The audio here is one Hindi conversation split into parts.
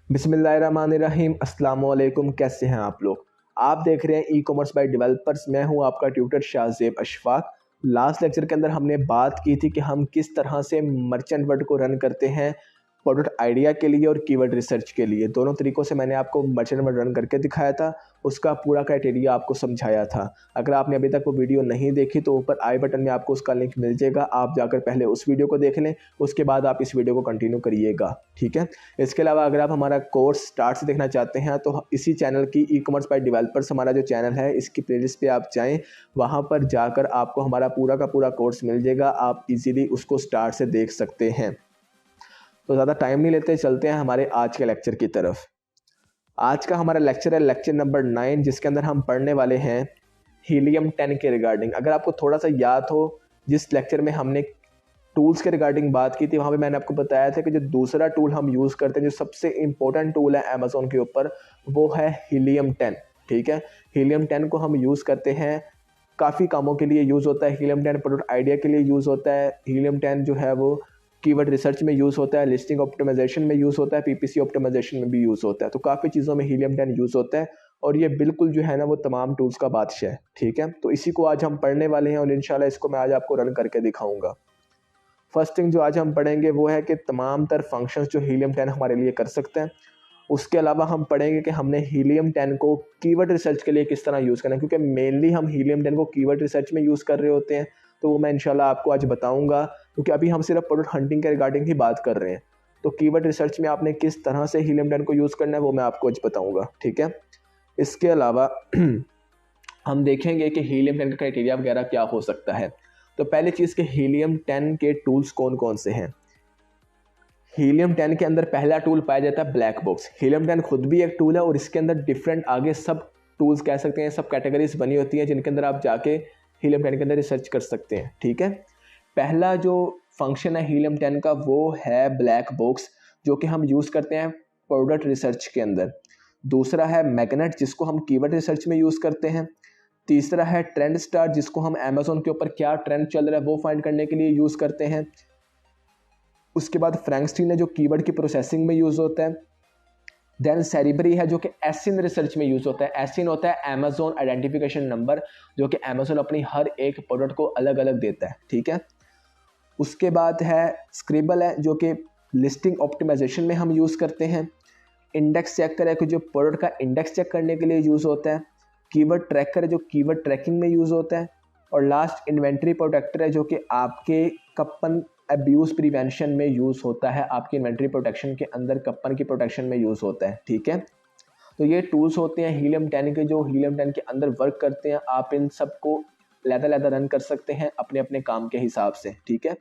बिस्मिल्लाहिर्रहमानिर्रहीम। अस्सलाम वालेकुम। कैसे हैं आप लोग? आप देख रहे हैं ई कॉमर्स बाय डेवलपर्स। मैं हूं आपका tutor Shahzeb Ashfaq. Last lecture के अंदर हमने बात की थी कि हम किस तरह से मर्चेंट वर्ड को रन करते हैं प्रोडक्ट आइडिया के लिए और कीवर्ड रिसर्च के लिए। दोनों तरीक़ों से मैंने आपको मर्चेंट वर्ड रन करके दिखाया था, उसका पूरा क्राइटेरिया आपको समझाया था। अगर आपने अभी तक वो वीडियो नहीं देखी तो ऊपर आई बटन में आपको उसका लिंक मिल जाएगा, आप जाकर पहले उस वीडियो को देख लें, उसके बाद आप इस वीडियो को कंटिन्यू करिएगा, ठीक है। इसके अलावा अगर आप हमारा कोर्स स्टार्ट से देखना चाहते हैं तो इसी चैनल की ई कॉमर्स बाय डेवलपर्स हमारा जो चैनल है, इसकी प्लेलिस्ट पे आप जाएँ, वहाँ पर जाकर आपको हमारा पूरा का पूरा कोर्स मिल जाएगा। आप इजीली उसको स्टार्ट से देख सकते हैं। तो ज़्यादा टाइम नहीं लेते, चलते हैं हमारे आज के लेक्चर की तरफ। आज का हमारा लेक्चर है लेक्चर नंबर 9, जिसके अंदर हम पढ़ने वाले हैं हीलियम 10 के रिगार्डिंग। अगर आपको थोड़ा सा याद हो, जिस लेक्चर में हमने टूल्स के रिगार्डिंग बात की थी, वहाँ पे मैंने आपको बताया था कि जो दूसरा टूल हम यूज़ करते हैं, जो सबसे इम्पोर्टेंट टूल है अमेज़ॉन के ऊपर, वो है हीलियम 10, ठीक है। हीलियम 10 को हम यूज़ करते हैं, काफ़ी कामों के लिए यूज़ होता है। हीलियम 10 प्रोडक्ट आइडिया के लिए यूज़ होता है। हीलियम 10 जो है वो कीवर्ड रिसर्च में यूज़ होता है, लिस्टिंग ऑप्टिमाइजेशन में यूज़ होता है, पीपीसी ऑप्टिमाइजेशन में भी यूज़ होता है। तो काफ़ी चीज़ों में हीलियम 10 यूज़ होता है और ये बिल्कुल जो है ना वो तमाम टूल्स का बादशाह है, ठीक है। तो इसी को आज हम पढ़ने वाले हैं और इंशाल्लाह इसको मैं आज आपको रन करके दिखाऊंगा। फर्स्ट थिंग जो आज हम पढ़ेंगे वो है कि तमाम तर फंक्शंस जो हीलियम 10 हमारे लिए कर सकते हैं। उसके अलावा हम पढ़ेंगे कि हमने हीलियम 10 को कीवर्ड रिसर्च के लिए किस तरह यूज़ करना है, क्योंकि मेनली हम हीलियम 10 को कीवर्ड रिसर्च में यूज़ कर रहे होते हैं। तो वो मैं इंशाल्लाह आपको आज बताऊंगा, क्योंकि अभी हम सिर्फ प्रोडक्ट हंटिंग के रिगार्डिंग ही बात कर रहे हैं। तो कीवर्ड रिसर्च में आपने किस तरह से हीलियम 10 को यूज़ करना है वो मैं आपको आज बताऊँगा, ठीक है। इसके अलावा हम देखेंगे कि हीलियम 10 का क्राइटेरिया वगैरह क्या हो सकता है। तो पहली चीज़ कि हीलियम 10 के टूल्स कौन कौन से हैं। हीलियम 10 के अंदर पहला टूल पाया जाता है ब्लैक बॉक्स। हीलियम 10 खुद भी एक टूल है और इसके अंदर डिफरेंट आगे सब टूल्स कह सकते हैं, सब कैटेगरीज बनी होती हैं, जिनके अंदर आप जाके हीलियम 10 के अंदर रिसर्च कर सकते हैं, ठीक है। पहला जो फंक्शन है हीलियम 10 का वो है ब्लैक बॉक्स, जो कि हम यूज़ करते हैं प्रोडक्ट रिसर्च के अंदर। दूसरा है मैग्नेट, जिसको हम कीवर्ड रिसर्च में यूज़ करते हैं। तीसरा है ट्रेंड स्टार, जिसको हम अमेज़ॉन के ऊपर क्या ट्रेंड चल रहा है वो फाइंड करने के लिए यूज़ करते हैं। उसके बाद फ्रैंकस्टीन है, जो कीवर्ड की प्रोसेसिंग में यूज़ होता है। देन सेरिबरी है, जो कि एसिन रिसर्च में यूज़ होता है। एसिन होता है अमेज़ॉन आइडेंटिफिकेशन नंबर, जो कि अमेज़ॉन अपनी हर एक प्रोडक्ट को अलग अलग देता है, ठीक है। उसके बाद है स्क्रिबल है, जो कि लिस्टिंग ऑप्टिमाइजेशन में हम यूज़ करते हैं। इंडेक्स चेकर है कि जो प्रोडक्ट का इंडेक्स चेक करने के लिए यूज़ होता है। कीवर्ड ट्रैकर है, जो कीवर्ड ट्रैकिंग में यूज़ होता है। और लास्ट इन्वेंट्री प्रोटेक्टर है, जो कि आपके कपन अब्यूज़ प्रिवेंशन में यूज़ होता है। आपकी इन्वेंट्री प्रोटेक्शन के अंदर कपन की प्रोटेक्शन में यूज़ होता है, ठीक है। तो ये टूल्स होते हैं हीलियम 10 के, जो हीलियम 10 के अंदर वर्क करते हैं। आप इन सबको लहदा रन कर सकते हैं अपने अपने काम के हिसाब से, ठीक है।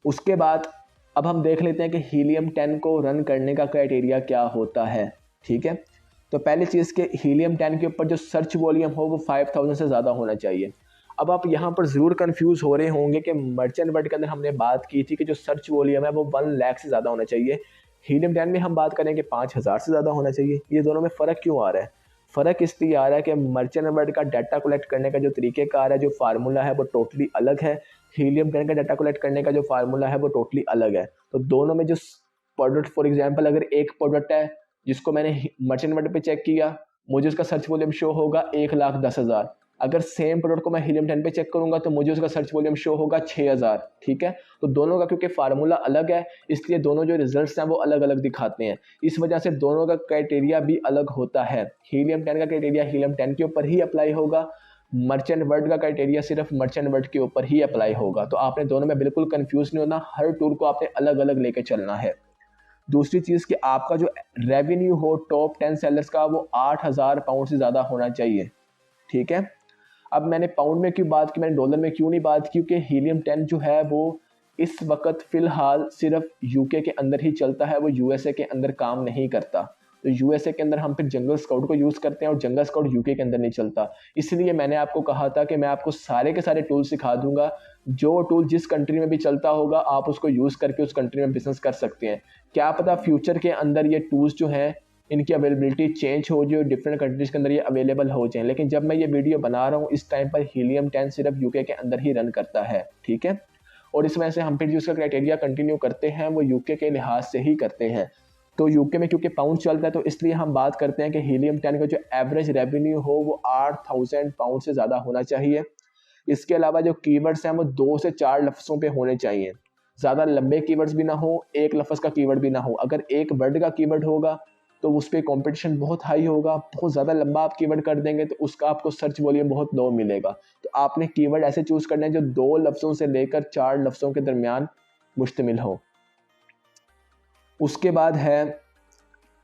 उसके बाद अब हम देख लेते हैं कि हीलियम 10 को रन करने का क्राइटेरिया क्या होता है, ठीक है। तो पहली चीज़ कि हीलियम 10 के ऊपर जो सर्च वॉल्यूम हो वो 5000 से ज़्यादा होना चाहिए। अब आप यहाँ पर ज़रूर कंफ्यूज हो रहे होंगे कि मर्चेंट वर्ड के अंदर हमने बात की थी कि जो सर्च वॉल्यूम है वो 1 लाख से ज़्यादा होना चाहिए। हीलियम 10 में हम बात करें कि 5000 से ज़्यादा होना चाहिए। ये दोनों में फ़र्क क्यों आ रहा है? फ़र्क इसलिए आ रहा है कि मर्चेंट वर्ड का डाटा कलेक्ट करने का जो तरीक़ेकार है, जो फार्मूला है, वो टोटली अलग है। हीलियम 10 का डाटा कलेक्ट करने का जो फार्मूला है वो टोटली अलग है। तो दोनों में जो प्रोडक्ट, फॉर एग्जांपल अगर एक प्रोडक्ट है जिसको मैंने मर्चेंट वर्ड पे चेक किया, मुझे उसका सर्च वॉल्यूम शो होगा 1,10,000। अगर सेम प्रोडक्ट को मैं हीलियम 10 पे चेक करूंगा तो मुझे उसका सर्च वॉल्यूम शो होगा 6,000, ठीक है। तो दोनों का क्योंकि फार्मूला अलग है, इसलिए दोनों जो रिजल्ट्स हैं वो अलग अलग दिखाते हैं। इस वजह से दोनों का क्राइटेरिया भी अलग होता है। हीलियम 10 का क्राइटेरिया हीलियम 10 के ऊपर ही अप्लाई होगा, मर्चेंट वर्ड का क्राइटेरिया सिर्फ मर्चेंट वर्ड के ऊपर ही अप्लाई होगा। तो आपने दोनों में बिल्कुल कंफ्यूज नहीं होना, हर टूल को आपने अलग अलग लेके चलना है। दूसरी चीज़ कि आपका जो रेवेन्यू हो टॉप 10 सेलर्स का वो 8,000 पाउंड से ज़्यादा होना चाहिए, ठीक है। अब मैंने पाउंड में क्यों बात की, मैंने डॉलर में क्यों नहीं बात की, क्योंकि हीलियम 10 जो है वो इस वक्त फ़िलहाल सिर्फ यूके के अंदर ही चलता है, वो यूएसए के अंदर काम नहीं करता। तो यूएसए के अंदर हम फिर जंगल स्काउट को यूज़ करते हैं और जंगल स्काउट यूके के अंदर नहीं चलता। इसलिए मैंने आपको कहा था कि मैं आपको सारे के सारे टूल सिखा दूंगा। जो टूल जिस कंट्री में भी चलता होगा आप उसको यूज़ करके उस कंट्री में बिजनेस कर सकते हैं। क्या पता फ्यूचर के अंदर ये टूल्स जो हैं इनकी अवेलेबिलिटी चेंज हो जाए, डिफरेंट कंट्रीज़ के अंदर ये अवेलेबल हो जाएँ। लेकिन जब मैं ये वीडियो बना रहा हूँ इस टाइम पर हीलियम 10 सिर्फ यूके के अंदर ही रन करता है, ठीक है। और इस वजह से हम फिर जो उसका क्राइटेरिया कंटिन्यू करते हैं वो यूके के लिहाज से ही करते हैं। तो यूके में क्योंकि पाउंड चल रहा है तो इसलिए हम बात करते हैं कि हीलियम 10 का जो एवरेज रेवेन्यू हो वो 8,000 पाउंड से ज़्यादा होना चाहिए। इसके अलावा जो कीवर्ड्स हैं वो 2 से 4 लफ्ज़ों पे होने चाहिए, ज़्यादा लंबे कीवर्ड्स भी ना हो, एक लफ्ज़ का कीवर्ड भी ना हो। अगर एक वर्ड का कीवर्ड होगा तो उस पर कॉम्पिटिशन बहुत हाई होगा, बहुत ज़्यादा लंबा आप कीवर्ड कर देंगे तो उसका आपको सर्च वॉल्यूम बहुत लो मिलेगा। तो आपने कीवर्ड ऐसे चूज़ करने हैं जो 2 लफ्ज़ों से लेकर 4 लफ्ज़ों के दरमियान मुश्तमिल हो। उसके बाद है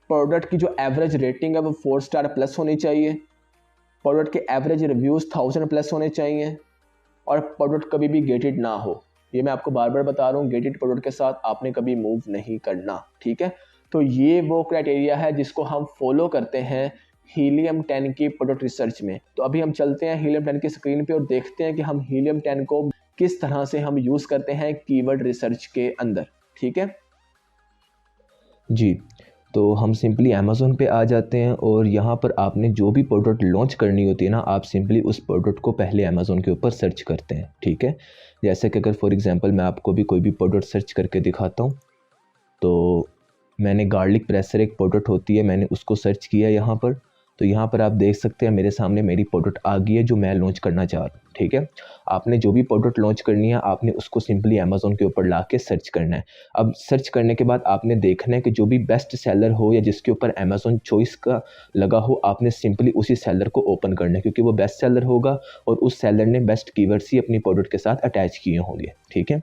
प्रोडक्ट की जो एवरेज रेटिंग है वो 4 स्टार प्लस होनी चाहिए। प्रोडक्ट के एवरेज रिव्यूज़ 1000 प्लस होने चाहिए और प्रोडक्ट कभी भी गेटेड ना हो। ये मैं आपको बार बार बता रहा हूँ, गेटेड प्रोडक्ट के साथ आपने कभी मूव नहीं करना, ठीक है। तो ये वो क्राइटेरिया है जिसको हम फॉलो करते हैं हीलियम 10 की प्रोडक्ट रिसर्च में। तो अभी हम चलते हैं हीलियम 10 की स्क्रीन पे और देखते हैं कि हम हीलियम 10 को किस तरह से हम यूज़ करते हैं कीवर्ड रिसर्च के अंदर, ठीक है जी। तो हम सिंपली अमेज़ोन पे आ जाते हैं और यहाँ पर आपने जो भी प्रोडक्ट लॉन्च करनी होती है ना, आप सिंपली उस प्रोडक्ट को पहले अमेज़ोन के ऊपर सर्च करते हैं, ठीक है। जैसे कि अगर फॉर एग्जांपल मैं आपको भी कोई भी प्रोडक्ट सर्च करके दिखाता हूँ, तो मैंने गार्लिक प्रेसर एक प्रोडक्ट होती है, मैंने उसको सर्च किया यहाँ पर। तो यहाँ पर आप देख सकते हैं मेरे सामने मेरी प्रोडक्ट आ गई है जो मैं लॉन्च करना चाह रहा हूँ, ठीक है। आपने जो भी प्रोडक्ट लॉन्च करनी है आपने उसको सिंपली अमेज़ोन के ऊपर ला के सर्च करना है। अब सर्च करने के बाद आपने देखना है कि जो भी बेस्ट सेलर हो या जिसके ऊपर अमेज़ोन चॉइस का लगा हो, आपने सिंपली उसी सेलर को ओपन करना है, क्योंकि वो बेस्ट सेलर होगा और उस सेलर ने बेस्ट कीवर्ड्स ही अपनी प्रोडक्ट के साथ अटैच किए होंगे, ठीक है।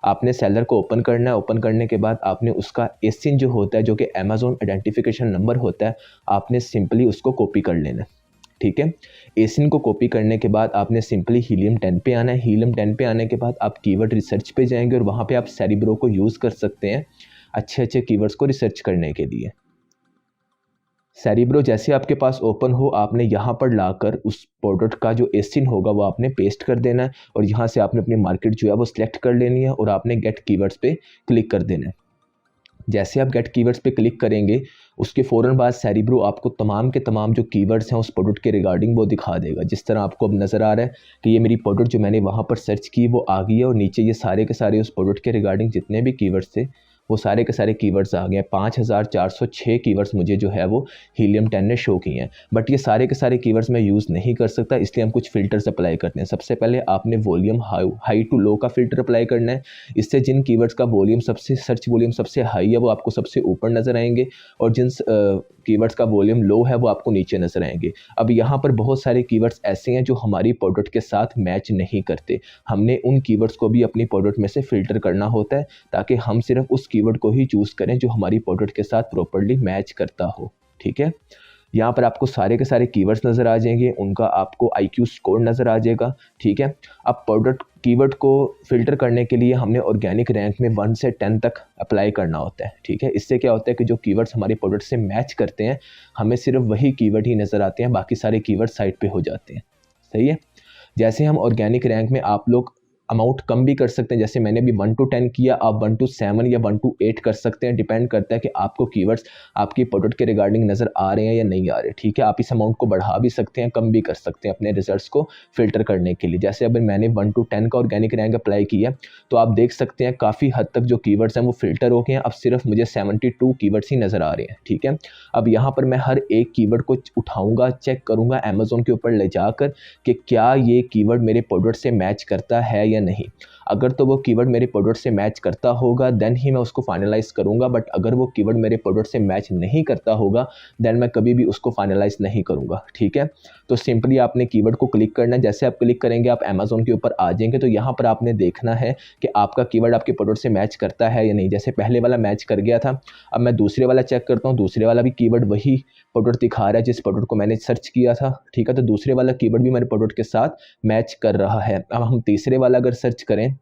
आपने सेलर को ओपन करना है। ओपन करने के बाद आपने उसका एसिन जो होता है, जो कि अमेज़ोन आइडेंटिफिकेशन नंबर होता है, आपने सिंपली उसको कॉपी कर लेना है, ठीक है। एसिन को कॉपी करने के बाद आपने सिंपली हीलियम 10 पे आना है। हीलियम 10 पे आने के बाद आप कीवर्ड रिसर्च पे जाएंगे और वहाँ पे आप सेरिब्रो को यूज़ कर सकते हैं अच्छे अच्छे कीवर्ड्स को रिसर्च करने के लिए। सेरिब्रो जैसे आपके पास ओपन हो, आपने यहाँ पर लाकर उस प्रोडक्ट का जो एसिन होगा वो आपने पेस्ट कर देना है और यहाँ से आपने अपनी मार्केट जो है वो सिलेक्ट कर लेनी है और आपने गेट कीवर्ड्स पे क्लिक कर देना है। जैसे आप गेट कीवर्ड्स पे क्लिक करेंगे उसके फ़ौरन बाद सेरिब्रो आपको तमाम के तमाम जो कीवर्ड्स हैं उस प्रोडक्ट के रिगार्डिंग वो दिखा देगा। जिस तरह आपको अब नज़र आ रहा है कि ये मेरी प्रोडक्ट जो मैंने वहाँ पर सर्च की वो आ गई है और नीचे ये सारे के सारे उस प्रोडक्ट के रिगार्डिंग जितने भी कीवर्ड्स थे वो सारे के सारे कीवर्ड्स आ गए हैं। 5406 कीवर्ड्स मुझे जो है वो हीलियम 10 ने शो किए हैं। बट ये सारे के सारे कीवर्ड्स मैं यूज़ नहीं कर सकता, इसलिए हम कुछ फ़िल्टर्स अप्लाई करते हैं। सबसे पहले आपने वॉल्यूम हाई टू लो का फ़िल्टर अप्लाई करना है। इससे जिन कीवर्ड्स का वॉल्यूम सबसे सर्च वॉल्यूम सबसे हाई है वो आपको सबसे ऊपर नज़र आएंगे और जिन कीवर्ड्स का वॉल्यूम लो है वो आपको नीचे नज़र आएंगे। अब यहाँ पर बहुत सारे कीवर्ड्स ऐसे हैं जो हमारी प्रोडक्ट के साथ मैच नहीं करते। हमने उन कीवर्ड्स को भी अपनी प्रोडक्ट में से फ़िल्टर करना होता है ताकि हम सिर्फ उस कीवर्ड को ही चूज़ करें जो हमारी प्रोडक्ट के साथ प्रॉपर्ली मैच करता हो, ठीक है। यहाँ पर आपको सारे के सारे कीवर्ड्स नज़र आ जाएंगे, उनका आपको IQ स्कोर नज़र आ जाएगा, ठीक है। अब प्रोडक्ट कीवर्ड को फ़िल्टर करने के लिए हमने ऑर्गेनिक रैंक में 1 से 10 तक अप्लाई करना होता है, ठीक है। इससे क्या होता है कि जो कीवर्ड्स हमारी प्रोडक्ट से मैच करते हैं हमें सिर्फ वही कीवर्ड ही नज़र आते हैं, बाकी सारे कीवर्ड साइड पे हो जाते हैं, सही है। जैसे हम ऑर्गेनिक रैंक में आप लोग अमाउंट कम भी कर सकते हैं, जैसे मैंने भी 1 to 10 किया, आप 1 to 7 या 1 to 8 कर सकते हैं। डिपेंड करता है कि आपको कीवर्ड्स आपकी प्रोडक्ट के रिगार्डिंग नज़र आ रहे हैं या नहीं आ रहे, ठीक है। आप इस अमाउंट को बढ़ा भी सकते हैं, कम भी कर सकते हैं अपने रिजल्ट्स को फिल्टर करने के लिए। जैसे अभी मैंने 1 to 10 का ऑर्गेनिक रैंक अप्लाई किया तो आप देख सकते हैं काफ़ी हद तक जो कीवर्ड्स हैं वो फिल्टर हो गए हैं। अब सिर्फ मुझे 72 कीवर्ड्स ही नज़र आ रहे हैं, ठीक है। अब यहाँ पर मैं हर एक कीवर्ड को उठाऊँगा, चेक करूँगा अमेज़ोन के ऊपर ले जाकर कि क्या ये कीवर्ड मेरे प्रोडक्ट से मैच करता है या नहीं। अगर तो वो कीवर्ड मेरे प्रोडक्ट से मैच करता होगा देन ही मैं उसको फाइनलाइज़ करूँगा, बट अगर वो कीवर्ड मेरे प्रोडक्ट से मैच नहीं करता होगा देन मैं कभी भी उसको फाइनलाइज़ नहीं करूँगा, ठीक है। तो सिंपली आपने कीवर्ड को क्लिक करना है। जैसे आप क्लिक करेंगे आप अमेज़ोन के ऊपर आ जाएंगे तो यहाँ पर आपने देखना है कि आपका कीवर्ड आपके प्रोडक्ट से मैच करता है या नहीं। जैसे पहले वाला मैच कर गया था, अब मैं दूसरे वाला चेक करता हूँ, दूसरे वाला भी कीवर्ड वही प्रोडक्ट दिखा रहा है जिस प्रोडक्ट को मैंने सर्च किया था, ठीक है। तो दूसरे वाला कीवर्ड भी मेरे प्रोडक्ट के साथ मैच कर रहा है। अब हम तीसरे वाला अगर सर्च करें,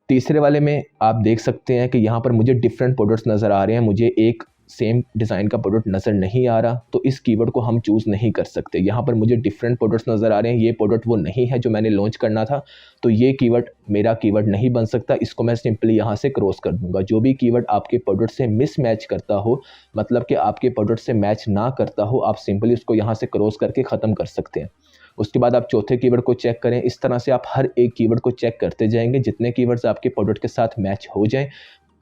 तीसरे वाले में आप देख सकते हैं कि यहाँ पर मुझे डिफरेंट प्रोडक्ट्स नज़र आ रहे हैं, मुझे एक सेम डिज़ाइन का प्रोडक्ट नज़र नहीं आ रहा, तो इस कीवर्ड को हम चूज़ नहीं कर सकते। यहाँ पर मुझे डिफरेंट प्रोडक्ट्स नज़र आ रहे हैं, ये प्रोडक्ट वो नहीं है जो मैंने लॉन्च करना था, तो ये कीवर्ड मेरा कीवर्ड नहीं बन सकता, इसको मैं सिंपली यहाँ से क्रॉस कर दूँगा। जो भी कीवर्ड आपके प्रोडक्ट से मिसमैच करता हो, मतलब कि आपके प्रोडक्ट से मैच ना करता हो, आप सिंपली उसको यहाँ से क्रॉस करके ख़त्म कर सकते हैं। उसके बाद आप चौथे कीवर्ड को चेक करें। इस तरह से आप हर एक कीवर्ड को चेक करते जाएंगे, जितने कीवर्ड्स आपके प्रोडक्ट के साथ मैच हो जाएं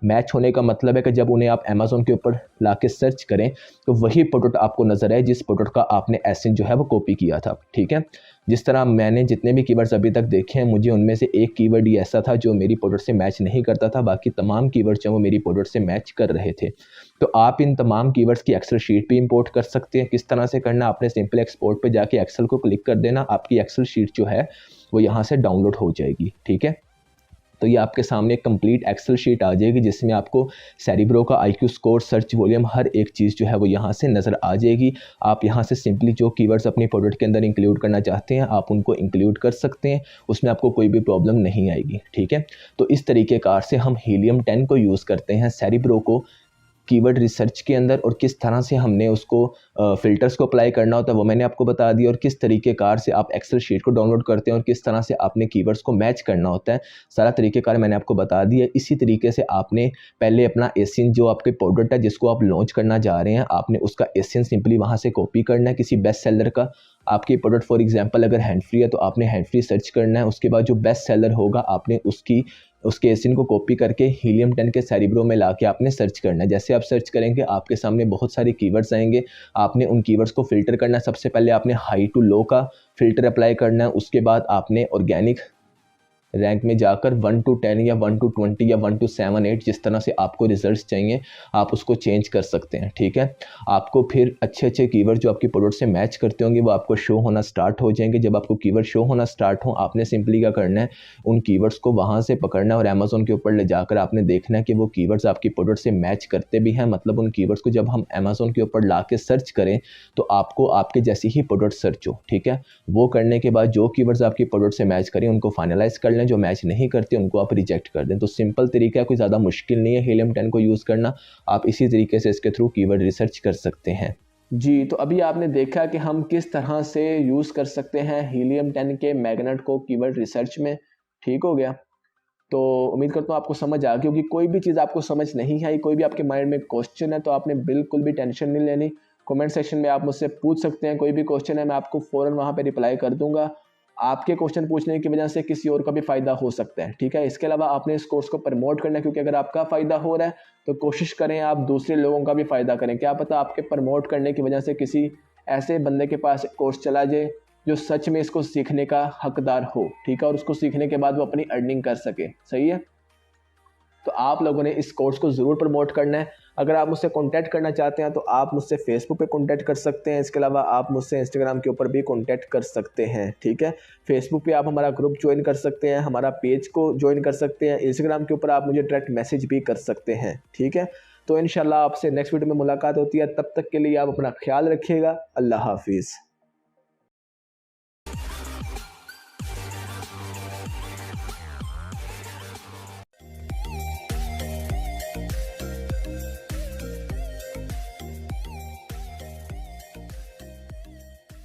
मैच होने का मतलब है कि जब उन्हें आप अमेज़न के ऊपर ला के सर्च करें तो वही प्रोडक्ट आपको नज़र आए जिस प्रोडक्ट का आपने एसिन जो है वो कॉपी किया था, ठीक है। जिस तरह मैंने जितने भी कीवर्ड्स अभी तक देखे हैं, मुझे उनमें से एक कीवर्ड ही ऐसा था जो मेरी प्रोडक्ट से मैच नहीं करता था, बाकी तमाम कीवर्ड्स जो वो मेरी प्रोडक्ट से मैच कर रहे थे। तो आप इन तमाम कीवर्ड्स की एक्सेल शीट भी इंपोर्ट कर सकते हैं। किस तरह से करना, आपने सिंपल एक्सपोर्ट पे जाके एक्सेल को क्लिक कर देना, आपकी एक्सेल शीट जो है वो यहाँ से डाउनलोड हो जाएगी, ठीक है। तो ये आपके सामने एक कंप्लीट एक्सेल शीट आ जाएगी जिसमें आपको सेरिब्रो का आईक्यू स्कोर, सर्च वॉल्यूम, हर एक चीज़ जो है वो यहाँ से नज़र आ जाएगी। आप यहाँ से सिंपली जो कीवर्ड्स अपनी प्रोडक्ट के अंदर इंक्लूड करना चाहते हैं आप उनको इंक्लूड कर सकते हैं, उसमें आपको कोई भी प्रॉब्लम नहीं आएगी, ठीक है। तो इस तरीक़ेकार से हम हीलियम 10 को यूज़ करते हैं सेरिब्रो को कीवर्ड रिसर्च के अंदर, और किस तरह से हमने उसको फ़िल्टर्स को अप्लाई करना होता है वो मैंने आपको बता दिया, और किस तरीक़ेकार से आप एक्सेल शीट को डाउनलोड करते हैं और किस तरह से आपने कीवर्ड्स को मैच करना होता है, सारा तरीक़ेकार मैंने आपको बता दिया। इसी तरीके से आपने पहले अपना एसिन जो आपके प्रोडक्ट है जिसको आप लॉन्च करना जा रहे हैं, आपने उसका एसिन सिंपली वहाँ से कॉपी करना है किसी बेस्ट सेलर का। आपकी प्रोडक्ट फॉर एग्जांपल अगर हैंड फ्री है तो आपने हैंड फ्री सर्च करना है, उसके बाद जो बेस्ट सेलर होगा आपने उसके एसिन को कॉपी करके हीलियम 10 के सेरिब्रो में लाके आपने सर्च करना है। जैसे आप सर्च करेंगे आपके सामने बहुत सारे कीवर्ड्स आएंगे, आपने उन कीवर्ड्स को फिल्टर करना है। सबसे पहले आपने हाई टू लो का फिल्टर अप्लाई करना है, उसके बाद आपने ऑर्गेनिक रैंक में जाकर 1 to 10 या 1 to 20 या 1 to 7 8 जिस तरह से आपको रिजल्ट्स चाहिए आप उसको चेंज कर सकते हैं, ठीक है। आपको फिर अच्छे कीवर्ड जो आपकी प्रोडक्ट से मैच करते होंगे वो आपको शो होना स्टार्ट हो जाएंगे। जब आपको कीवर्ड शो होना स्टार्ट हो आपने सिंपली क्या करना है, उन कीवर्ड्स को वहाँ से पकड़ना है और अमेज़न के ऊपर ले जाकर आपने देखना है कि वो कीवर्ड्स आपकी प्रोडक्ट से मैच करते भी हैं। मतलब उन कीवर्ड्स को जब हम अमेज़न के ऊपर ला के सर्च करें तो आपको आपके जैसी ही प्रोडक्ट सर्च हो, ठीक है। वो करने के बाद जो कीवर्ड्स आपकी प्रोडक्ट से मैच करें उनको फाइनलाइज कर लें, जो मैच नहीं करते उनको आप रिजेक्ट कर दें। तो सिंपल तरीका है, कोई ज़्यादा मुश्किल नहीं है हीलियम 10 को यूज़ करना। आप इसी तरीके से इसके थ्रू कीवर्ड रिसर्च कर सकते हैं। जी, तो अभी आपने देखा कि हम किस तरह से यूज़ कर सकते हैं हीलियम 10 के मैग्नेट को कीवर्ड रिसर्च में। ठीक हो गया। तो उम्मीद करता हूँ आपको समझ आ गई होगी। कोई भी चीज़ आपको समझ नहीं आई, कोई भी आपके माइंड में क्वेश्चन है तो आपने बिल्कुल भी टेंशन नहीं लेनी। कमेंट सेक्शन में आप मुझसे पूछ सकते हैं, कोई भी क्वेश्चन है मैं आपको फ़ौरन वहाँ पे रिप्लाई कर दूंगा। आपके क्वेश्चन पूछने की वजह से किसी और का भी फ़ायदा हो सकता है, ठीक है। इसके अलावा आपने इस कोर्स को प्रमोट करना है, क्योंकि अगर आपका फ़ायदा हो रहा है तो कोशिश करें आप दूसरे लोगों का भी फ़ायदा करें। क्या पता आपके प्रमोट करने की वजह से किसी ऐसे बंदे के पास कोर्स चला जाए जो सच में इसको सीखने का हकदार हो, ठीक है, और उसको सीखने के बाद वो अपनी अर्निंग कर सके। सही है। तो आप लोगों ने इस कोर्स को ज़रूर प्रमोट करना है। अगर आप मुझसे कांटेक्ट करना चाहते हैं तो आप मुझसे फेसबुक पे कांटेक्ट कर सकते हैं। इसके अलावा आप मुझसे इंस्टाग्राम के ऊपर भी कांटेक्ट कर सकते हैं, ठीक है। फेसबुक पे आप हमारा ग्रुप ज्वाइन कर सकते हैं, हमारा पेज को ज्वाइन कर सकते हैं। इंस्टाग्राम के ऊपर आप मुझे डायरेक्ट मैसेज भी कर सकते हैं, ठीक है। तो इंशाल्लाह आपसे नेक्स्ट वीडियो में मुलाकात होती है। तब तक के लिए आप अपना ख्याल रखिएगा। अल्लाह हाफिज़।